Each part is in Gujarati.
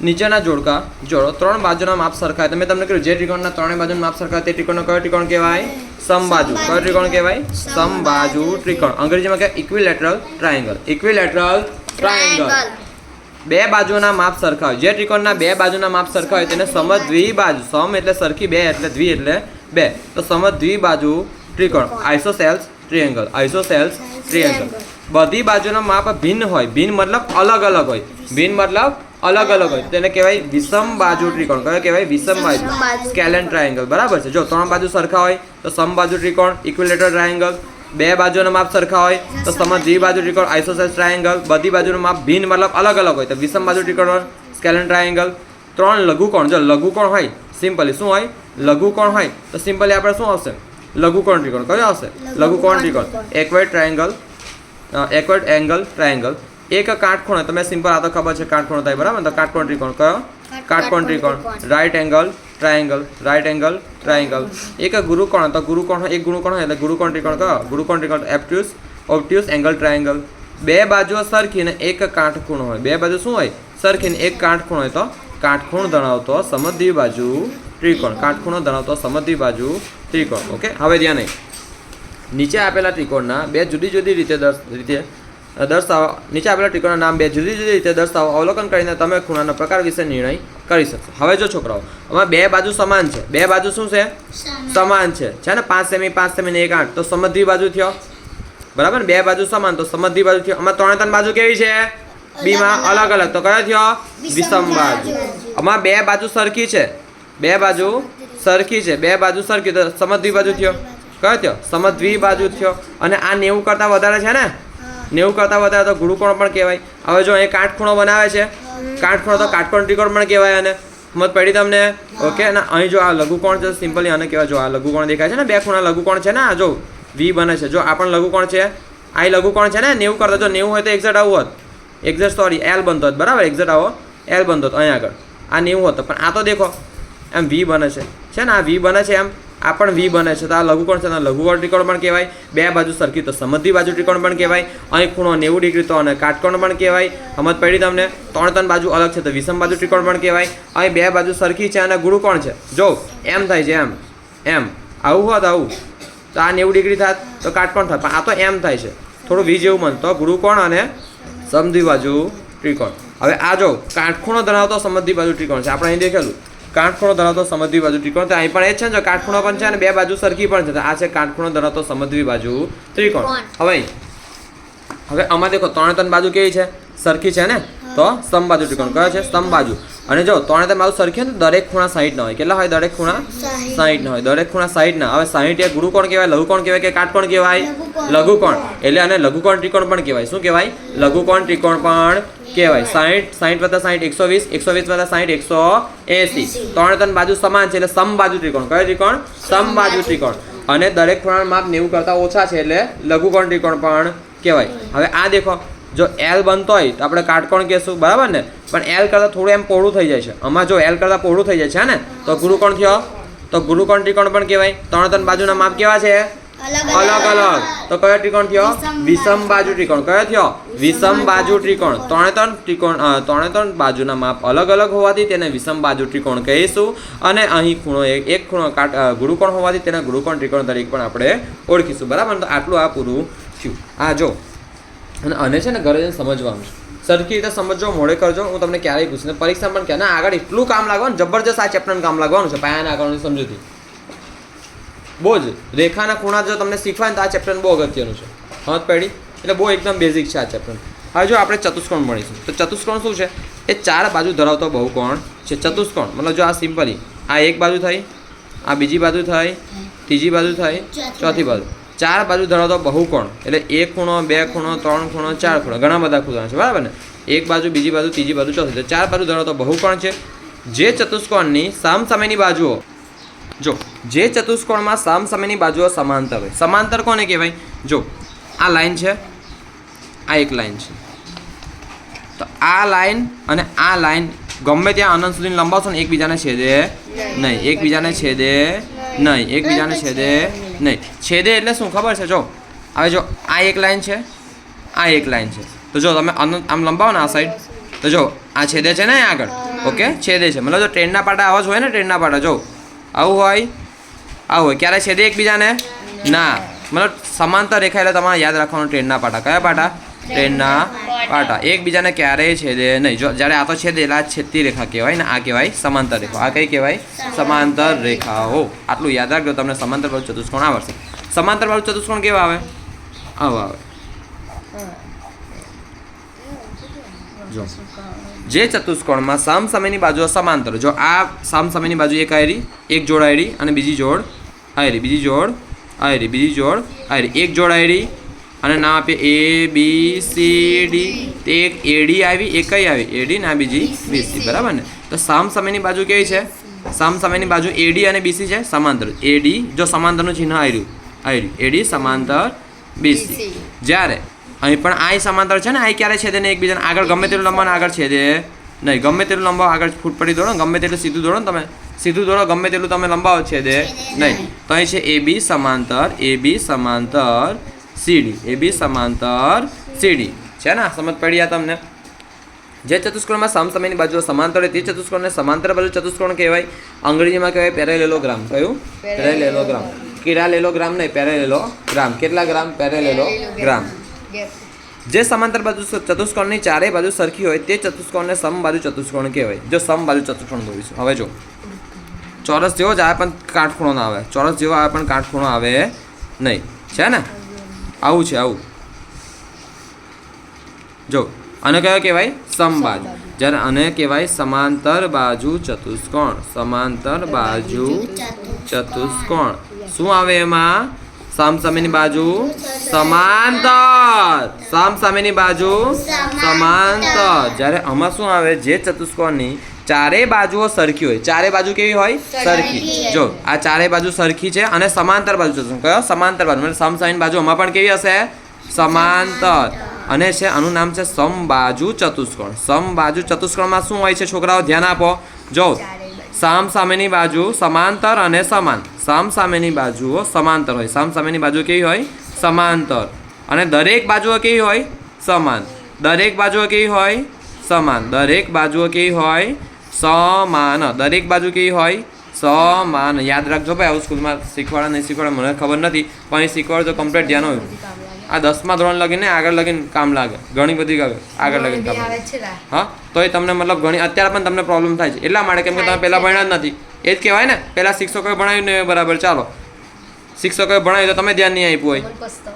નીચેના જોડકા જોડો ત્રણ બાજુના માપ સરખા હોય. તમે તમને કહ્યું જે ત્રિકોણના ત્રણેય બાજુના માપ સરખા તે ત્રિકોણનો કયો ત્રિકોણ કહેવાય? સમબાજુ. કયો ત્રિકોણ કહેવાય? સમબાજુ ત્રિકોણ. અંગ્રેજીમાં કહેવાય ઇક્વિલેટરલ ટ્રાયેંગલ. Equilateral triangle. બે બાજુના માપ સરખા હોય. જે ત્રિકોણના બે બાજુના માપ સરખા હોય તેને સમદ્વિબાજુ. સમ એટલે સરખી, બે એટલે દ્વિ એટલે બે, તો સમદ્વિબાજુ ત્રિકોણ આઇસોસેલ્સ ટ્રાયેંગલ. આઇસોસેલ્સ ટ્રાયેંગલ. બધી બાજુના માપ ભિન્ન હોય. ભિન્ન મતલબ અલગ અલગ હોય. ભિન્ન મતલબ અલગ અલગ હોય તેને કહેવાય વિષમ બાજુ ત્રિકોણ. કયો કહેવાય? વિષમ બાજુ. સ્કેલેન ટ્રાયેંગલ. બરાબર છે. જો ત્રણ બાજુ સરખા હોય તો સમબાજુ ત્રિકોણ ઇક્વિલેટરલ ટ્રાયેંગલ. બે બાજુના માપ સરખા હોય તો સમદ્વિબાજુ ત્રિકોણ આઇસોસેલ્સ ટ્રાયેંગલ. બધી બાજુનું માપ ભિન્ન મતલબ અલગ અલગ હોય તો વિષમ બાજુ ત્રિકોણ સ્કેલેન ટ્રાયેંગલ. ત્રણ લઘુકોણ. જો લઘુકોણ હોય સિમ્પલી શું હોય? લઘુકોણ હોય તો સિમ્પલી આપણે શું આવશે? લઘુકોણ ત્રિકોણ. કયો આવશે? લઘુકોણ ત્રિકોણ. Acute triangle. Acute angle triangle. એક કાટખૂણો. તમે સિમ્પલ આ તો ખબર છે કાટખૂણો થાય. બરાબર. તો કાટકોણ ત્રિકોણ કયો? કાટકોણ ત્રિકોણ. Right angle triangle. Right angle triangle. એક ગુરુકોણ. તો ગુરુકોણ એક ગુરુકોણ હોય એટલે ગુરુકોણ ત્રિકોણ કયો? ગુરુકોણ ત્રિકોણ. Obtuse angle triangle. બે બાજુઓ સરખી ને એક કાટખૂણો હોય. બે બાજુ શું હોય? સરખી ને એક કાટખૂણો હોય તો કાટખૂણ ધરાવતો સમદ્વિબાજુ ત્રિકોણ. કાટખૂણો ધરાવતો સમદ્વિબાજુ ત્રિકોણ. ઓકે. હવે ધ્યાન નહીં. નીચે આપેલા ત્રિકોણના બે જુદી જુદી રીતે દર્શાવો. નીચે આપેલા ત્રિકોણના નામ બે જુદી જુદી રીતે દર્શાવો. અવલોકન કરીને તમે ખૂણાના પ્રકાર વિશે નિર્ણય કરી શકશો. હવે જો છોકરાઓ, આમાં બે બાજુ સમાન છે. બે બાજુ શું છે? સમાન છે ને? 5 સેમી 5 સેમી ને 1 8 તો સમદ્વિબાજુ થયો. બરાબર ને? બે બાજુ સમાન તો સમદ્વિબાજુ થયો. આમાં ત્રણે ત્રણ બાજુ કેવી છે? બીમાં અલગ અલગ તો કયો થયો? વિષમ બાજુ. આમાં બે બાજુ સરખી છે. બે બાજુ સરખી છે. બે બાજુ સરખી તો સમદ્વિબાજુ થયો. કયો થયો? સમદ્વિબાજુ થયો. અને આ 90 કરતાં વધારે છે ને? 90 કરતાં વધારે તો ગુરુકોણ પણ કહેવાય. હવે જો અહીં કાટખૂણો બનાવે છે. કાટખૂણો તો કાટકોણ ત્રિકોણ પણ કહેવાય. અને સમજ પડી તમને? ઓકે. અને અહીં જો આ લઘુકોણ છે સિમ્પલી આને કહેવાય. જો આ લઘુકોણ દેખાય છે ને? બે ખૂણા લઘુકોણ છે ને? આ જો વી બને છે. જો આ પણ લઘુકોણ છે. આ લઘુકોણ છે ને? 90 કરતાં જો 90 હોય તો એક્ઝેક્ટ આવું હોત. એક્ઝેક્ટ સોરી એલ બનતો હોત. બરાબર. એક્ઝેક્ટ આવો એલ બનતો હતો અહીં આગળ. આ 90 હતો પણ આ તો દેખો એમ વી બને છે ને? આ વી બને છે એમ. આ પણ વી બને છે તો આ લઘુકોણ છે. લઘુકોણ ત્રિકોણ પણ કહેવાય. બે બાજુ સરખી તો સમદ્વિબાજુ ત્રિકોણ પણ કહેવાય. અહીં ખૂણો 90 ડિગ્રી તો અને કાટકોણ પણ કહેવાય. સમજ પડી તમને? ત્રણ બાજુ અલગ છે તો વિષમ બાજુ ત્રિકોણ પણ કહેવાય. અહીં બે બાજુ સરખી છે અને ગુરુકોણ છે. જો એમ થાય છે એમ એમ આવું હોત આવું તો આ 90 ડિગ્રી થાત તો કાટકોણ થાત. પણ આ તો એમ થાય છે થોડું વી જેવું મન તો ગુરુકોણ અને સમદ્વિબાજુ ત્રિકોણ. હવે આ જો કાટખૂણો ધરાવતો સમદ્વિબાજુ ત્રિકોણ છે. આપણે અહીં દેખેલું કાટખૂણો ધરાવતો સમદ્વિબાજુ ત્રિકોણ. તો અહીં પણ એ જ છે ને? જો કાટખૂણો પણ છે અને બે બાજુ સરખી પણ છે તો આ છે કાટખૂણો ધરાવતો સમદ્વિબાજુ ત્રિકોણ. હવે આમાં દેખો ત્રણ બાજુ કેવી છે? સરખી છે ને? તો સમબાજુ ત્રિકોણ. કયો છે? સમબાજુ. અને જો ત્રણ બાજુ સરખી હોય તો દરેક ખૂણા 60 ના હોય. કેટલા હોય? દરેક ખૂણા 60 ના હોય. દરેક ખૂણા 60 ના. હવે 60 એ ગુરુકોણ કહેવાય, લઘુકોણ કહેવાય કે કાટકોણ કહેવાય? લઘુકોણ. એટલે આને લઘુકોણ ત્રિકોણ પણ કહેવાય. શું કહેવાય? લઘુકોણ ત્રિકોણ પણ કહેવાય. 60 + 60 120 120 + 60 180. ત્રણ બાજુ સમાન છે એટલે સમબાજુ ત્રિકોણ. કયો ત્રિકોણ? સમબાજુ ત્રિકોણ. અને દરેક ખૂણાનું માપ 90 કરતાં ઓછા છે એટલે લઘુકોણ ત્રિકોણ પણ કહેવાય. હવે આ દેખો જો એલ બનતો હોય તો આપણે કાટકોણ કહેશું. બરાબર ને? પણ એલ કરતાં થોડું એમ પહોળું થઈ જાય છે. આમાં જો એલ કરતાં પહોળું થઈ જાય છે ને તો ગુરુકોણ થયો. તો ગુરુકોણ ત્રિકોણ પણ કહેવાય. ત્રણ બાજુના માપ કેવા છે? અલગ અલગ. તો કયો ત્રિકોણ થયો? વિષમ બાજુ ત્રિકોણ. કયો થયો? વિષમ બાજુ ત્રિકોણ. ત્રણ બાજુના માપ અલગ અલગ હોવાથી તેને વિષમ બાજુ ત્રિકોણ કહીશું. અને અહીં ખૂણો એક ખૂણો ગુરુકોણ હોવાથી તેને ગુરુકોણ ત્રિકોણ તરીકે પણ આપણે ઓળખીશું. બરાબર. તો આટલું આ પૂરું થયું. આ જો અને આને છે ને ઘરે જઈને સમજવાનું છે. સરખી રીતે સમજો, મોડે કરજો. હું તમને ક્યારેય પૂછીને પરીક્ષા પણ ક્યાં ના આગળ એટલું કામ લાગવાનું જબરજસ્ત. આ ચેપ્ટરનું કામ લાગવાનું છે પાયાના આગળની સમજૂતી. બહુ જ રેખાના ખૂણા જો તમને શીખવાય ને તો આ ચેપ્ટર બહુ અગત્યનું છે. સમજ પડી? એટલે બહુ એકદમ બેઝિક છે આ ચેપ્ટર. હવે જો આપણે ચતુષ્કોણ ભણીશું તો ચતુષ્કોણ શું છે? એ 4 બાજુ ધરાવતો બહુકોણ છે. ચતુષ્કોણ મતલબ જો આ સિમ્પલી આ એક બાજુ થઈ, આ બીજી બાજુ થઈ, ત્રીજી બાજુ થઈ, ચોથી બાજુ. 4 બાજુ ધરાવતો બહુકોણ એટલે 1 ખૂણો 2 ખૂણો 3 ખૂણો 4 ખૂણો ઘણા બધા ખૂણા છે. બરાબર ને? એક બાજુ બીજી બાજુ ત્રીજી બાજુ ચોથી. તો 4 બાજુ ધરાવતો બહુકોણ છે. જે ચતુષ્કોણની સામસામેની બાજુઓ જો જે ચતુષ્કોણમાં સામસામેની બાજુઓ સમાંતર હોય. સમાંતર કોને કહેવાય? જો આ લાઈન છે, આ એક લાઈન છે. તો આ લાઈન અને આ લાઈન ગમે ત્યાં અનંત સુધી લંબાવશો ને એકબીજાને છેદે નહીં. એકબીજાને છેદે નહીં. એકબીજાને છેદે નહીં. છેદે એટલે શું ખબર છે? જો હવે જો આ એક લાઈન છે, આ એક લાઈન છે. તો જો તમે આમ લંબાવો ને આ સાઈડ તો જો આ છેદે છે ને આગળ ઓકે છેદે છે મતલબ જો ટ્રેનના પાટા આવા જ હોય ને ટ્રેનના પાટા જો આવું હોય ક્યારે છેદે એકબીજાને ના મતલબ સમાંતર રેખા એટલે તમારે યાદ રાખવાનું ટ્રેનના પાટા કયા પાટા ટ્રેનના પાટા એકબીજાને ક્યારેય છેદે નહીં જો જ્યારે આ તો છેદે એટલે આ છેદતી રેખા કહેવાય ને આ કહેવાય સમાંતર રેખા આ કઈ કહેવાય સમાંતર રેખાઓ આટલું યાદ રાખજો તમને સમાંતર બાજુ ચતુષ્કોણ આવડશે સમાંતર બાજુ ચતુષ્કોણ કેવા આવે આવા આવે જો જે ચતુષ્કોણમાં સામસામેની બાજુઓ સમાંતર જો આ સામસામેની બાજુ એક આયરી એક જોડ આયરી અને બીજી જોડ આયરી બીજી જોડ આયરી બીજી જોડ આયરી એક જોડ આયરી અને નામ આપીએ એ બી સી ડી તે એક એડી આવી એક કઈ આવી એડી ને આ બીજી બીસી બરાબર ને તો સામસામેની બાજુ કેવી છે સામસામેની બાજુ એડી અને બીસી છે સમાંતર એડી જો સમાંતરનું ચિહ્ન આયર્યું એડી સમાંતર બીસી જ્યારે અહીં પણ આઈ સમાંતર છે ને આઈ ક્યારે છેદે ને એકબીજાને આગળ ગમે તેટલું લંબાને આગળ છેદે નહીં ગમે તેટલું લંબાવો આગળ ફૂટ પડી દોડો ગમે તેટલું સીધું દોડો ને તમે સીધું દોડો ગમે તેટલું તમે લંબાવો છેદે નહીં તો અહીં છે એ બી સમાંતર સીડી એ બી સમાંતર સીડી છે ને સમજ પડી આ તમને જે ચતુષ્કોણમાં સામસામેની બાજુઓ સમાંતર હોય તે ચતુષ્કોણને સમાંતર બાજુ ચતુષ્કોણ કહેવાય અંગ્રેજીમાં કહેવાય પેરેલેલોગ્રામ કયું પેરેલેલોગ્રામ કિરાલેલોગ્રામ નહીં પેરેલેલોગ્રામ કેટલા ગ્રામ પેરેલેલોગ્રામ જે સમાંતર બાજુ ચતુષ્કોણની ચારેય બાજુ સરખી હોય તે ચતુષ્કોણને સમબાજુ ચતુષ્કોણ કહેવાય જો સમબાજુ ચતુષ્કોણ દોરીશું હવે જો ચોરસ જેવો જ આવે પણ કાટખૂણો ના આવે ચોરસ જેવો આવે પણ કાટખૂણો આવે નહીં છે ને આવું છે આવું જો અને કયો કહેવાય સમબાજુ જ્યારે આને કહેવાય સમાંતર બાજુ ચતુષ્કોણ સમાંતર બાજુ ચતુષ્કોણ શું આવે એમાં સામસામેની બાજુ સમાંતર સામસામેની બાજુ સમાંતર જ્યારે આમાં શું આવે જે ચતુષ્કોણની ચારેય બાજુઓ સરખી હોય ચારેય બાજુ કેવી હોય સરખી જો આ ચારેય બાજુ સરખી છે અને સમાંતર બાજુ ચતુષ્કોણ કયો સમાંતર બાજુ એટલે સમસામેની બાજુ આમાં પણ કેવી હશે સમાંતર અને છે આનું નામ છે સમબાજુ ચતુષ્કોણ સમબાજુ ચતુષ્કોણમાં શું હોય છે છોકરાઓ ધ્યાન આપો જો સામસામેની બાજુ સમાંતર અને સમાન સામસામેની બાજુઓ સમાંતર હોય સામસામેની બાજુ કેવી હોય સમાંતર અને દરેક બાજુઓ કેવી હોય સમાન દરેક બાજુઓ કેવી હોય સમાન દરેક બાજુઓ કેવી હોય સમાન દરેક બાજુ કેવી હોય સમાન યાદ રાખજો ભાઈ આવું સ્કૂલમાં શીખવાડે નહીં શીખવાડે મને ખબર નથી પણ અહીં શીખવાડો તો કમ્પ્લીટ ધ્યાન હોય આ 10મા ધોરણ લગીને આગળ લગીને કામ લાગે ઘણી બધી આગળ લગીને કામ હા તો એ તમને મતલબ ઘણી અત્યારે પણ તમને પ્રોબ્લેમ થાય છે એટલા માટે કેમ કે તમે પહેલાં ભણ્યા જ નથી એ જ કહેવાય ને પહેલાં શિક્ષકોએ ભણાવ્યું ને બરાબર ચાલો શિક્ષકોએ ભણાવ્યું તો તમે ધ્યાન નહીં આપ્યું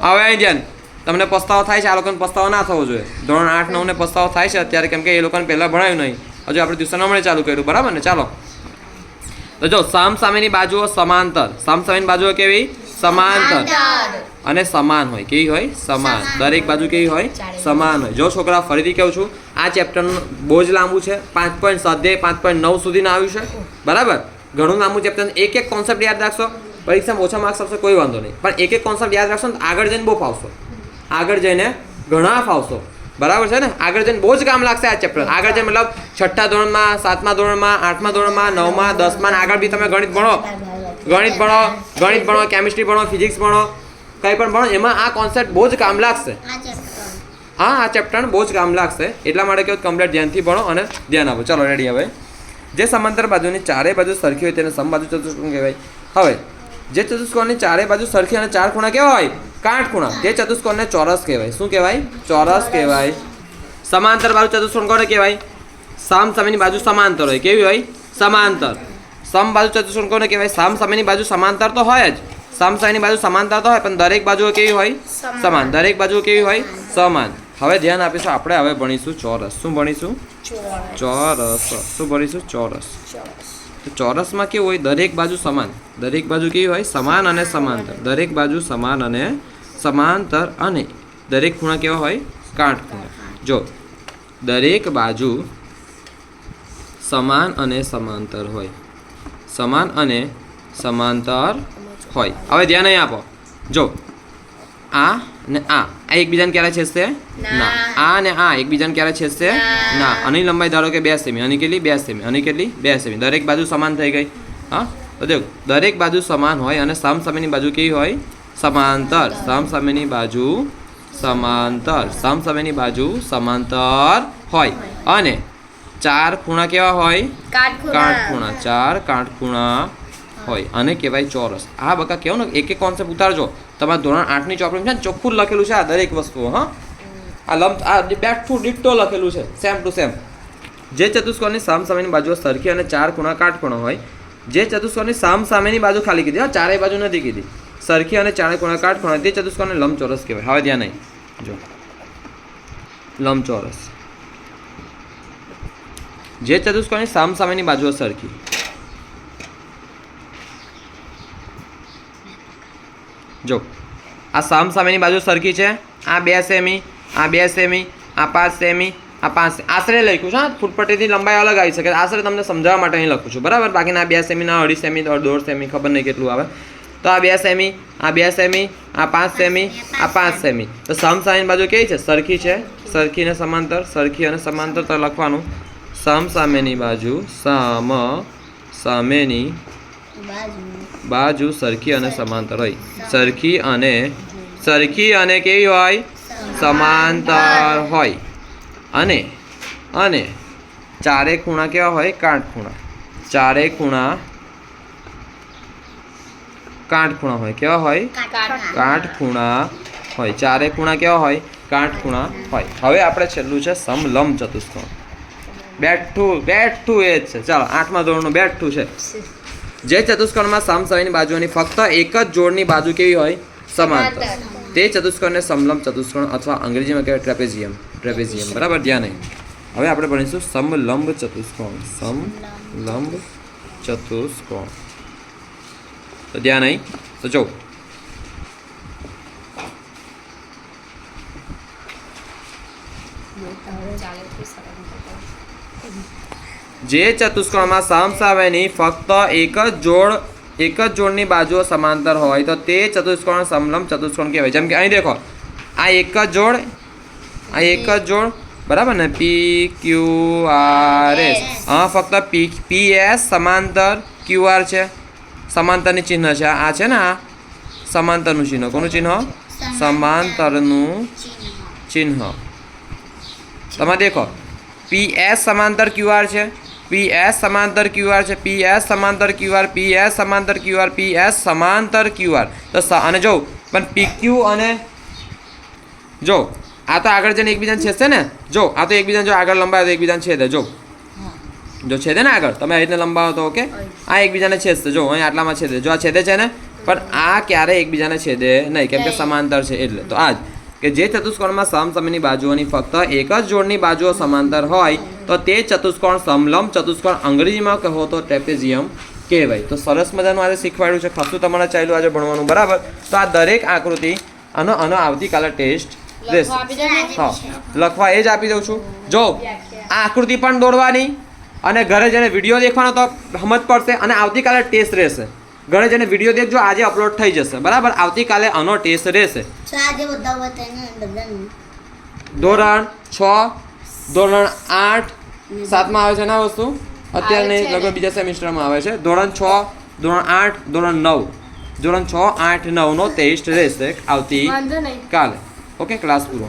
હોય હવે અહીં ધ્યાન તમને પસ્તાવો થાય છે આ લોકોને પસ્તાવો ના થવો જોઈએ ધોરણ 8, 9 ને પસ્તાવો થાય છે અત્યારે કેમ કે એ લોકોને પહેલાં ભણાવ્યું નહીં હજુ આપણે ટ્યુશન હમણાં ચાલુ કર્યું બરાબર ને ચાલો તો જો સામસામેની બાજુઓ સમાંતર સામસામેની બાજુઓ કેવી સમાંતર અને સમાન હોય કેવી હોય સમાન દરેક બાજુ કેવી હોય સમાન હોય જો છોકરા ફરીથી કહું છું આ ચેપ્ટરનું બહુ જ લાંબુ છે 5.7 5.9 સુધીના આવ્યું છે બરાબર ઘણું લાંબુ ચેપ્ટર એક કોન્સેપ્ટ યાદ રાખશો પરીક્ષામાં ઓછા માર્ક્સ આવશે કોઈ વાંધો નહીં પણ એક કોન્સેપ્ટ યાદ રાખશો ને આગળ જઈને બહુ ફાવશો આગળ જઈને ઘણા ફાવશો બરાબર છે ને આગળ જઈને બહુ જ કામ લાગશે આ ચેપ્ટર આગળ જઈને મતલબ 6ઠ્ઠા ધોરણમાં 7મા ધોરણમાં 8મા ધોરણમાં 9મા 10મા આગળ બી તમે ગણિત ભણો કેમિસ્ટ્રી ભણો ફિઝિક્સ ભણો કંઈ પણ ભણો એમાં આ કોન્સેપ્ટ બહુ જ કામ લાગશે હા આ ચેપ્ટર બહુ જ કામ લાગશે એટલા માટે કેવું કમ્પ્લીટ ધ્યાનથી ભણો અને ધ્યાન આપો ચાલો રેડી હવે જે સમાંતર બાજુની ચારેય બાજુ સરખી હોય તેને સમબાજુ ચતુષ્કોણ કહેવાય હવે જે ચતુષ્કોણની ચારેય બાજુ સરખી અને ચાર ખૂણા કેવા હોય કાટખૂણા તે ચતુષ્કોણને ચોરસ કહેવાય શું કહેવાય ચોરસ કહેવાય સમાંતર બાજુ ચતુષ્કોણ કોને કહેવાય સામસામેની બાજુ સમાંતર હોય કેવી હોય સમાંતર સમબાજુ ચતુષ્કોણ કોને કહેવાય સામસામેની બાજુ સમાંતર તો હોય જ સામસામેની બાજુ સમાંતર તો હોય પણ દરેક બાજુઓ કેવી હોય સમાન દરેક બાજુઓ કેવી હોય સમાન હવે ધ્યાન આપીશું આપણે હવે ભણીશું ચોરસ શું ભણીશું ચોરસ શું ભણીશું ચોરસ તો ચોરસમાં કેવું હોય દરેક બાજુ સમાન દરેક બાજુ કેવી હોય સમાન અને સમાંતર દરેક બાજુ સમાન અને સમાંતર અને દરેક ખૂણા કેવા હોય કાટખૂણા જો દરેક બાજુ સમાન અને સમાંતર હોય સમાન અને સમાંતર હોય હવે ધ્યાન અહીં આપો જો આ ને આ એકબીજાને ક્યારે છેદશે ના આ ને આ એકબીજાને ક્યારે છેદશે ના આની લંબાઈ ધારો કે 2 સેમી આની કેટલી 2 સેમી આની કેટલી 2 સેમી દરેક બાજુ સમાન થઈ ગઈ હા તો દેખ દરેક બાજુ સમાન હોય અને સામસામેની બાજુ કેવી હોય સમાંતર સામસામેની બાજુ સમાંતર સામસામેની બાજુ સમાંતર હોય અને ચાર ખૂણા કેવા હોય? કાટખૂણા. કાટખૂણા. ચાર કાટખૂણા હોય અને કહેવાય ચોરસ. આ બકા કેવું ને એક એક કોન્સેપ્ટ ઉતારજો. તમારા ધોરણ 8ની ચોપડીમાં છે ને ચોખ્ખું લખેલું છે આ દરેક વસ્તુઓ. હા, આ લંબ આ બેઠું ડિટ્ટો લખેલું છે, સેમ ટુ સેમ. જે ચતુષ્કોણની સામસામેની બાજુઓ સરખી અને ચાર ખૂણા કાટખૂણા હોય, જે ચતુષ્કોણની સામસામેની બાજુ ખાલી કીધી, હા, ચારેય બાજુ નથી કીધી, સરખી અને ચારે ખૂણા કાટખૂણા હોય, તે ચતુષ્કોણને લંબચોરસ કહેવાય. હવે ધ્યાન નહીં, જો લંબચોરસ. જે ચતુષ્કોણની સામસામેની બાજુઓ સરખી, જો આ સામસામેની બાજુ સરખી છે, આ 2 સેમી, આ 2 સેમી, આ 5 સેમી, આ 5 આશરે લખ્યું છે. હા, ફૂટપટ્ટીથી લંબાઈ અલગ આવી શકે, આશરે તમને સમજાવવા માટે અહીં લખું છું, બરાબર. બાકીના 2 સેમીના 2.5 સેમી, 1.5 સેમી, ખબર નહીં કેટલું આવે. તો આ 2 સેમી, આ 2 સેમી, આ 5 સેમી, આ 5 સેમી. તો સામસામેની બાજુ કેવી છે? સરખી છે. સરખી ને સમાંતર, સરખી અને સમાંતર. તો લખવાનું સામસામેની બાજુ, સામેની બાજુ સરખી અને સમાંતર હોય. સરખી અને કેવી હોય? સમાંતર હોય. અને ચારે ખૂણા કેવા હોય? કાટખૂણા. ચારે ખૂણા કાટખૂણા હોય. કેવા હોય? કાટખૂણા હોય. ચારે ખૂણા કેવા હોય? કાટખૂણા હોય. હવે આપણે છેલ્લું છે સમલંબ ચતુષ્કોણ. બેઠું એ જ છે. ચાલો, 8મા ધોરણનું બેઠું છે. જે ચતુષ્કોણમાં સામસામેની બાજુઓની ફક્ત એક જ જોડની બાજુ કેવી હોય? સમાંતર. તે ચતુષ્કોણને સમલંબ ચતુષ્કોણ અથવા અંગ્રેજીમાં કહેવાય ટ્રેપેઝિયમ. બરાબર, ધ્યાન નહીં. હવે આપણે ભણીશું સમલંબ ચતુષ્કોણ. સમલંબ ચતુષ્કોણ. તો ધ્યાન નહીં. તો જો જે ચતુષ્કોણમાં સામસામેની ફક્ત એક જ જોડની બાજુઓ સમાંતર હોય તો તે ચતુષ્કોણ સમલંબ ચતુષ્કોણ કહેવાય. જેમ કે અહીં દેખો, આ એક જ જોડ, બરાબર ને? PQRS. હા, ફક્ત PS સમાંતર QR છે, સમાંતરની ચિહ્ન છે. આ છે ને, આ સમાંતરનું ચિહ્ન. કોનું ચિહ્ન? સમાંતરનું ચિહ્ન. તમે દેખો, PS સમાંતર QR છે, PS સમાંતર QR છે, PS સમાંતર QR, PS સમાંતર QR, PS સમાંતર QR. તો અને જો પણ PQ અને જો આ તો આગળ જઈને એકબીજાને છેદશે ને. જો આ તો એકબીજાને જો આગળ લંબાવે તો એકબીજાને છેદે. જો છેદે ને આગળ, તમે આવી રીતે લંબાવો તો ઓકે. આ એકબીજાને છેદશે. જો અહીં આટલામાં છેદે. જો આ છેદે છે ને, પણ આ ક્યારે એકબીજાને છેદે નહીં, કેમ કે સમાંતર છે એટલે. તો આ જ કે જે ચતુષ્કોણમાં સામસામેની બાજુઓની ફક્ત એક જ જોડની બાજુઓ સમાંતર હોય તો તે ચતુષ્કોણ સમલંબ ચતુષ્કોણ અંગ્રેજીમાં કહો તો ટ્રેપેઝિયમ કહેવાય. તો સરસ મજાનું આજે શીખવાડ્યું છે. ખાસું તમારે ચાલ્યું આજે ભણવાનું, બરાબર. તો આ દરેક આકૃતિ આનો આવતીકાલે ટેસ્ટ રહેશે. હા, લખવા એ જ આપી દઉં છું. જો આ આકૃતિ પણ દોરવાની અને ઘરે જઈને વિડીયો દેખવાનો તો સમજ પડશે. અને આવતીકાલે ટેસ્ટ રહેશે. ઘરે જઈને વિડીયો દેખજો, આજે અપલોડ થઈ જશે, બરાબર. આવતીકાલે આનો ટેસ્ટ રહેશે. ધોરણ 6, ધોરણ 8, 7માં આવે છે ને આ વસ્તુ. અત્યારે નહીં, લગભગ બીજા સેમિસ્ટરમાં આવે છે. ધોરણ 6, ધોરણ 8, ધોરણ 9, ધોરણ 6, 8, 9નો ટેસ્ટ રહેશે આવતીકાલે. ઓકે, ક્લાસ પૂરો.